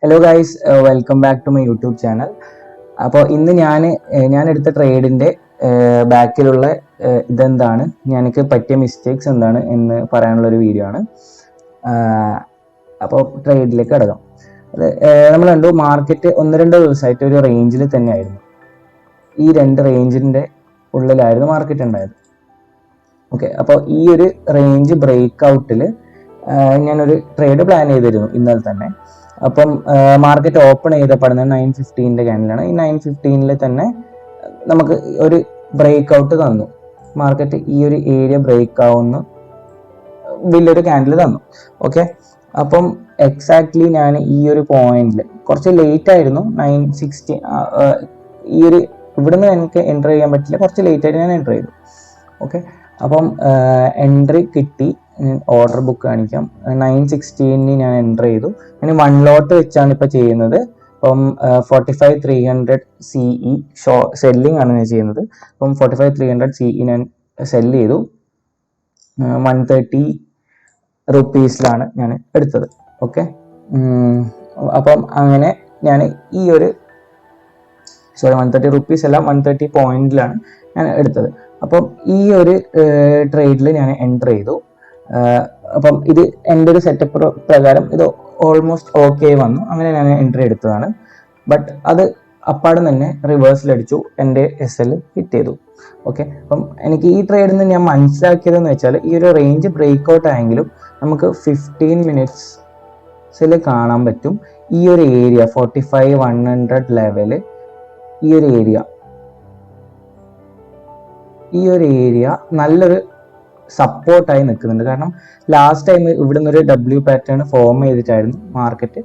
Hello guys, welcome back to my YouTube channel. അപ്പോൾ ഇന്ന് ഞാൻ എടുത്ത ട്രേഡിൻ്റെ ബാക്കിലുള്ള ഇതെന്താണ്, എനിക്ക് പറ്റിയ മിസ്റ്റേക്സ് എന്താണ് എന്ന് പറയാനുള്ളൊരു വീഡിയോ ആണ്. അപ്പോൾ ട്രേഡിലേക്ക് കിടക്കാം. അത് നമ്മൾ കണ്ടു, മാർക്കറ്റ് 1-2 ദിവസമായിട്ട് ഒരു റേഞ്ചിൽ തന്നെയായിരുന്നു. ഈ 2 റേഞ്ചിൻ്റെ ഉള്ളിലായിരുന്നു മാർക്കറ്റ് ഉണ്ടായത്. ഓക്കെ, അപ്പോൾ ഈ ഒരു റേഞ്ച് ബ്രേക്ക് ഔട്ടിൽ ഞാനൊരു ട്രേഡ് പ്ലാൻ ചെയ്തിരുന്നു ഇന്നലെ തന്നെ. അപ്പം മാർക്കറ്റ് ഓപ്പൺ ചെയ്തപ്പെടുന്നത് 9:15 ക്യാൻഡിലാണ്. ഈ 9:15 തന്നെ നമുക്ക് ഒരു ബ്രേക്ക് ഔട്ട് തന്നു. മാർക്കറ്റ് ഈ ഒരു ഏരിയ ബ്രേക്ക് ആവുന്ന വലിയൊരു ക്യാൻഡിൽ തന്നു. ഓക്കെ, അപ്പം എക്സാക്ട്ലി ഞാൻ ഈ ഒരു പോയിന്റിൽ കുറച്ച് ലേറ്റ് ആയിരുന്നു, 9:16 ഈ ഒരു ഇവിടുന്ന് എനിക്ക് എൻ്റർ ചെയ്യാൻ പറ്റില്ല, കുറച്ച് ലേറ്റ് ആയിട്ട് ഞാൻ എൻ്റർ ചെയ്തു. ഓക്കെ, അപ്പം എൻട്രി കിട്ടി. ഓർഡർ ബുക്ക് കാണിക്കാം. 9:16 ഞാൻ എൻ്റർ ചെയ്തു. ഞാൻ 1 ലോട്ട് വെച്ചാണ് ഇപ്പോൾ ചെയ്യുന്നത്. അപ്പം 45,300 CE സെല്ലിംഗ് ആണ് ഞാൻ ചെയ്യുന്നത്. അപ്പം 45,300 CE ഞാൻ സെല്ല് ചെയ്തു. 130 rupees ഞാൻ എടുത്തത്. ഓക്കെ, അപ്പം അങ്ങനെ ഞാൻ ഈ ഒരു 130 rupees അല്ല, 130 പോയിന്റിലാണ് ഞാൻ എടുത്തത്. അപ്പം ഈ ഒരു ട്രേഡിൽ ഞാൻ എൻ്റർ ചെയ്തു. അപ്പം ഇത് എൻ്റെ ഒരു സെറ്റപ്പ് പ്രകാരം ഇത് ഓൾമോസ്റ്റ് ഓക്കെ വന്നു. അങ്ങനെ ഞാൻ എൻട്രി എടുത്തതാണ്. ബട്ട് അത് അപ്പാടും തന്നെ റിവേഴ്സിലടിച്ചു, എൻ്റെ SL ഹിറ്റ് ചെയ്തു. ഓക്കെ, അപ്പം എനിക്ക് ഈ ട്രേഡിൽ നിന്ന് ഞാൻ മനസ്സിലാക്കിയതെന്ന് വെച്ചാൽ, ഈ ഒരു റേഞ്ച് ബ്രേക്ക് ഔട്ട് ആയെങ്കിലും നമുക്ക് 15 മിനിറ്റ്സിൽ കാണാൻ പറ്റും ഈ ഒരു ഏരിയ 45,100 ലെവല്. ഈ ഒരു ഏരിയ നല്ലൊരു സപ്പോർട്ടായി നിൽക്കുന്നുണ്ട്. കാരണം ലാസ്റ്റ് ടൈം ഇവിടെ നിന്നൊരു W പാറ്റേൺ ഫോം ചെയ്തിട്ടായിരുന്നു മാർക്കറ്റ്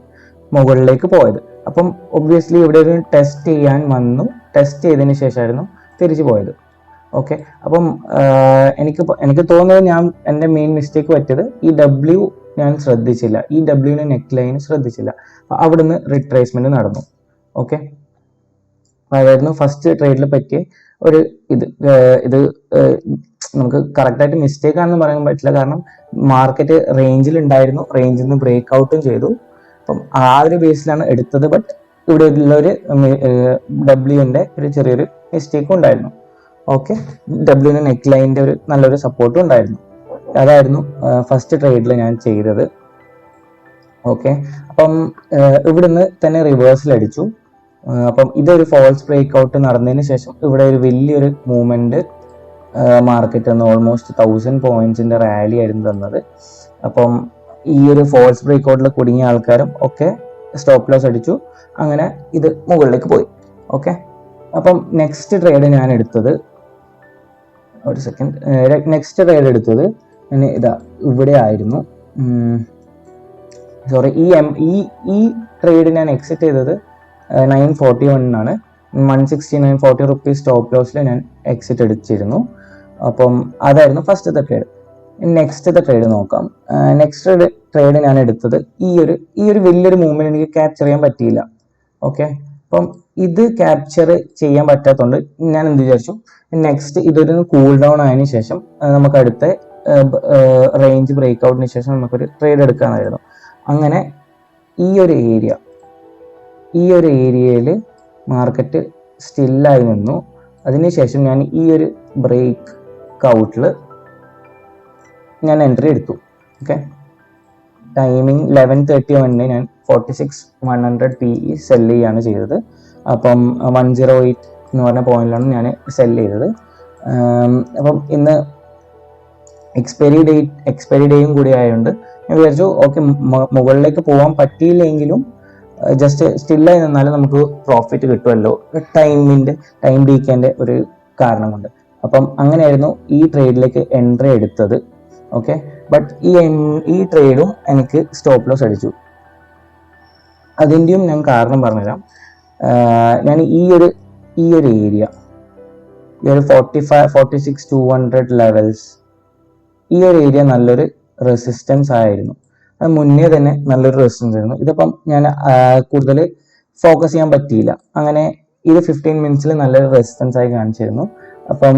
മുകളിലേക്ക് പോയത്. അപ്പം ഒബ്വിയസ്ലി ഇവിടെ ഒരു ടെസ്റ്റ് ചെയ്യാൻ വന്നു, ടെസ്റ്റ് ചെയ്തതിന് ശേഷമായിരുന്നു തിരിച്ചു പോയത്. ഓക്കെ, അപ്പം എനിക്ക് തോന്നുന്നത് എൻ്റെ മെയിൻ മിസ്റ്റേക്ക് പറ്റിയത് ഈ W ഞാൻ ശ്രദ്ധിച്ചില്ല, ഈ W-ന് നെക്ക് ലൈൻ ശ്രദ്ധിച്ചില്ല. അപ്പം അവിടുന്ന് റിട്രേസ്മെന്റ് നടന്നു. ഓക്കെ, അതായിരുന്നു ഫസ്റ്റ് ട്രേഡിൽ പറ്റിയ ഒരു ഇത് നമുക്ക് കറക്റ്റായിട്ട് മിസ്റ്റേക്ക് ആണെന്ന് പറയാൻ പറ്റില്ല. കാരണം മാർക്കറ്റ് റേഞ്ചിൽ ഉണ്ടായിരുന്നു, റേഞ്ചിൽ നിന്ന് ബ്രേക്ക് ഔട്ടും ചെയ്തു. അപ്പം ആ ഒരു ബേസിലാണ് എടുത്തത്. ബട്ട് ഇവിടെ ഉള്ളൊരു W-ന്റെ ഒരു ചെറിയൊരു മിസ്റ്റേക്കും ഉണ്ടായിരുന്നു. ഓക്കെ, W-ന് നെക്ക് ലൈനിന്റെ ഒരു നല്ലൊരു സപ്പോർട്ടും ഉണ്ടായിരുന്നു. അതായിരുന്നു ഫസ്റ്റ് ട്രേഡിൽ ഞാൻ ചെയ്തത്. ഓക്കെ, അപ്പം ഇവിടുന്ന് തന്നെ റിവേഴ്സിൽ അടിച്ചു. അപ്പം ഇതൊരു ഫോൾസ് ബ്രേക്ക് ഔട്ട് നടന്നതിന് ശേഷം ഇവിടെ ഒരു വലിയൊരു മൂവ്മെന്റ് മാർക്കറ്റ് ഒന്ന് ഓൾമോസ്റ്റ് 1000 പോയിന്റ്സിന്റെ റാലി ആയിരുന്നു തന്നത്. അപ്പം ഈ ഒരു ഫോൾസ് ബ്രേക്ക് ഔട്ടിൽ കുടുങ്ങിയ ആൾക്കാരും ഒക്കെ സ്റ്റോപ്പ് ലോസ് അടിച്ചു. അങ്ങനെ ഇത് മുകളിലേക്ക് പോയി. ഓക്കെ, അപ്പം നെക്സ്റ്റ് ട്രേഡ് ഞാൻ എടുത്തത്, നെക്സ്റ്റ് ട്രേഡ് എടുത്തത് ഞാൻ ഇവിടെ ആയിരുന്നു. സോറി, ഈ ട്രേഡ് ഞാൻ എക്സിറ്റ് ചെയ്തത് 941 169 40 rupees സ്റ്റോപ്പ് ലോസിൽ ഞാൻ എക്സിറ്റ് അടിച്ചിരുന്നു. അപ്പം അതായിരുന്നു ഫസ്റ്റത്തെ ട്രേഡ്. നെക്സ്റ്റത്തെ ട്രേഡ് നോക്കാം. നെക്സ്റ്റ് ട്രേഡ് ഞാൻ എടുത്തത് ഈ ഒരു വലിയൊരു മൂവ്മെന്റ് എനിക്ക് ക്യാപ്ചർ ചെയ്യാൻ പറ്റിയില്ല. ഓക്കെ, അപ്പം ഇത് ക്യാപ്ചർ ചെയ്യാൻ പറ്റാത്തതുകൊണ്ട് ഞാൻ എന്ത് വിചാരിച്ചു, നെക്സ്റ്റ് ഇതൊരു കൂൾ ഡൗൺ ആയതിനു ശേഷം നമുക്ക് അടുത്ത റേഞ്ച് ബ്രേക്ക് ഔട്ടിന് ശേഷം നമുക്കൊരു ട്രേഡ് എടുക്കാനായിരുന്നു. അങ്ങനെ ഈ ഒരു ഏരിയയിൽ മാർക്കറ്റ് സ്റ്റില്ലായി നിന്നു. അതിനുശേഷം ഞാൻ ഈ ഒരു ബ്രേക്ക് ഔട്ടിൽ ഞാൻ എൻട്രി എടുത്തു. ഓക്കെ, ടൈമിങ് 11:31 ഞാൻ 46,100 PE സെല്ല് ചെയ്യാണ് ചെയ്തത്. അപ്പം 108 എന്ന് പറഞ്ഞ പോയിന്റിലാണ് ഞാൻ സെല്ല് ചെയ്തത്. അപ്പം ഇന്ന് എക്സ്പയറി ഡേയും കൂടി ആയതുകൊണ്ട് ഞാൻ വിചാരിച്ചു, ഓക്കെ, മുകളിലേക്ക് പോകാൻ പറ്റിയില്ലെങ്കിലും ജസ്റ്റ് സ്റ്റില്ലായി നിന്നാലും നമുക്ക് പ്രോഫിറ്റ് കിട്ടുമല്ലോ, ടൈം ഡീക്കേൻ്റെ ഒരു കാരണം കൊണ്ട്. അപ്പം അങ്ങനെയായിരുന്നു ഈ ട്രേഡിലേക്ക് എൻട്രി എടുത്തത്. ഓക്കെ, ബട്ട് ഈ ട്രേഡും എനിക്ക് സ്റ്റോപ്പ് ലോസ് അടിച്ചു. അതിൻ്റെയും ഞാൻ കാരണം പറഞ്ഞുതരാം. ഞാൻ ഈ ഒരു ഏരിയ, ഈ ഒരു 46,200 ലെവൽസ്, ഈ ഒരു ഏരിയ നല്ലൊരു റെസിസ്റ്റൻസ് ആയിരുന്നു. അത് മുന്നേ തന്നെ നല്ലൊരു റെസിസ്റ്റൻസ് ആയിരുന്നു. ഇതിപ്പം ഞാൻ കൂടുതൽ ഫോക്കസ് ചെയ്യാൻ പറ്റിയില്ല. അങ്ങനെ ഇത് 15 മിനിറ്റ്സിൽ നല്ലൊരു റെസിസ്റ്റൻസ് ആയി കാണിച്ചിരുന്നു. അപ്പം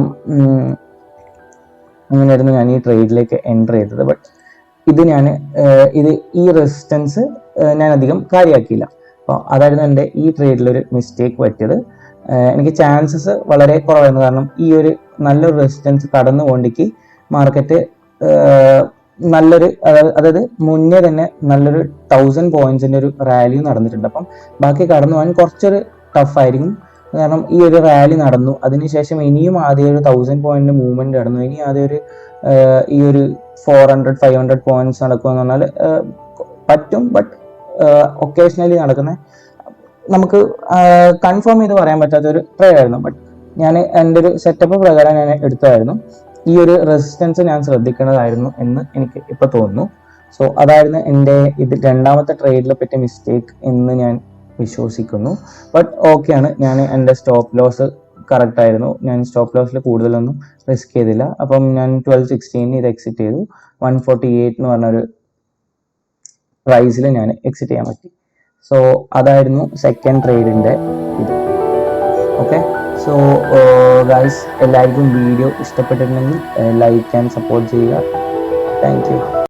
അങ്ങനെയായിരുന്നു ഞാൻ ഈ ട്രേഡിലേക്ക് എൻ്റർ ചെയ്തത്. ബട്ട് ഈ റെസിസ്റ്റൻസ് ഞാൻ അധികം കാര്യമാക്കിയില്ല. അപ്പോൾ അതായിരുന്നു എൻ്റെ ഈ ട്രേഡിലൊരു മിസ്റ്റേക്ക് പറ്റിയത്. എനിക്ക് ചാൻസസ് വളരെ കുറവായിരുന്നു, കാരണം ഈ ഒരു നല്ലൊരു റെസിസ്റ്റൻസ് കടന്നു പോകേണ്ടിക്ക് മാർക്കറ്റ് നല്ലൊരു അതായത് മുന്നേ തന്നെ നല്ലൊരു 1000 പോയിന്റ്സിന്റെ ഒരു റാലി നടന്നിട്ടുണ്ട്. അപ്പം ബാക്കി കടന്നു പോകാൻ കുറച്ചൊരു ടഫായിരിക്കും, കാരണം ഈ ഒരു റാലി നടന്നു, അതിനുശേഷം ഇനിയും ആദ്യം ഒരു 1000 പോയിന്റ് മൂവ്മെന്റ് നടന്നു, ഇനി ആദ്യം ഒരു ഈ ഒരു 400-500 പോയിന്റ്സ് നടക്കുക എന്ന് പറഞ്ഞാൽ പറ്റും. ബട്ട് ഒക്കേഷണലി നടക്കുന്ന, നമുക്ക് കൺഫേം ചെയ്ത് പറയാൻ പറ്റാത്ത ഒരു ട്രേഡ് ആയിരുന്നു. ബട്ട് ഞാൻ എൻ്റെ ഒരു സെറ്റപ്പ് പ്രകാരം ഞാൻ എടുത്തതായിരുന്നു. ഈ ഒരു റെസിസ്റ്റൻസ് ഞാൻ ശ്രദ്ധിക്കേണ്ടതായിരുന്നു എന്ന് എനിക്ക് ഇപ്പോൾ തോന്നുന്നു. സോ അതായിരുന്നു എൻ്റെ രണ്ടാമത്തെ ട്രേഡിലെ പറ്റിയ മിസ്റ്റേക്ക് എന്ന് ഞാൻ വിശ്വസിക്കുന്നു. ബട്ട് ഓക്കെയാണ്, ഞാൻ എൻ്റെ സ്റ്റോപ്പ് ലോസ് കറക്റ്റ് ആയിരുന്നു. ഞാൻ സ്റ്റോപ്പ് ലോസിൽ കൂടുതലൊന്നും റിസ്ക് ചെയ്തില്ല. അപ്പം ഞാൻ 12.16 ഇത് എക്സിറ്റ് ചെയ്തു. 148 എന്ന് പറഞ്ഞൊരു പ്രൈസിൽ ഞാൻ എക്സിറ്റ് ചെയ്യാൻ പറ്റി. സോ അതായിരുന്നു സെക്കൻഡ് ട്രേഡിൻ്റെ ഇത്. ഓക്കെ, സോ ഗൈസ്, എല്ലാവർക്കും വീഡിയോ ഇഷ്ടപ്പെട്ടിട്ടുണ്ടെങ്കിൽ ലൈക്ക് ആൻഡ് സപ്പോർട്ട് ചെയ്യുക. Thank you.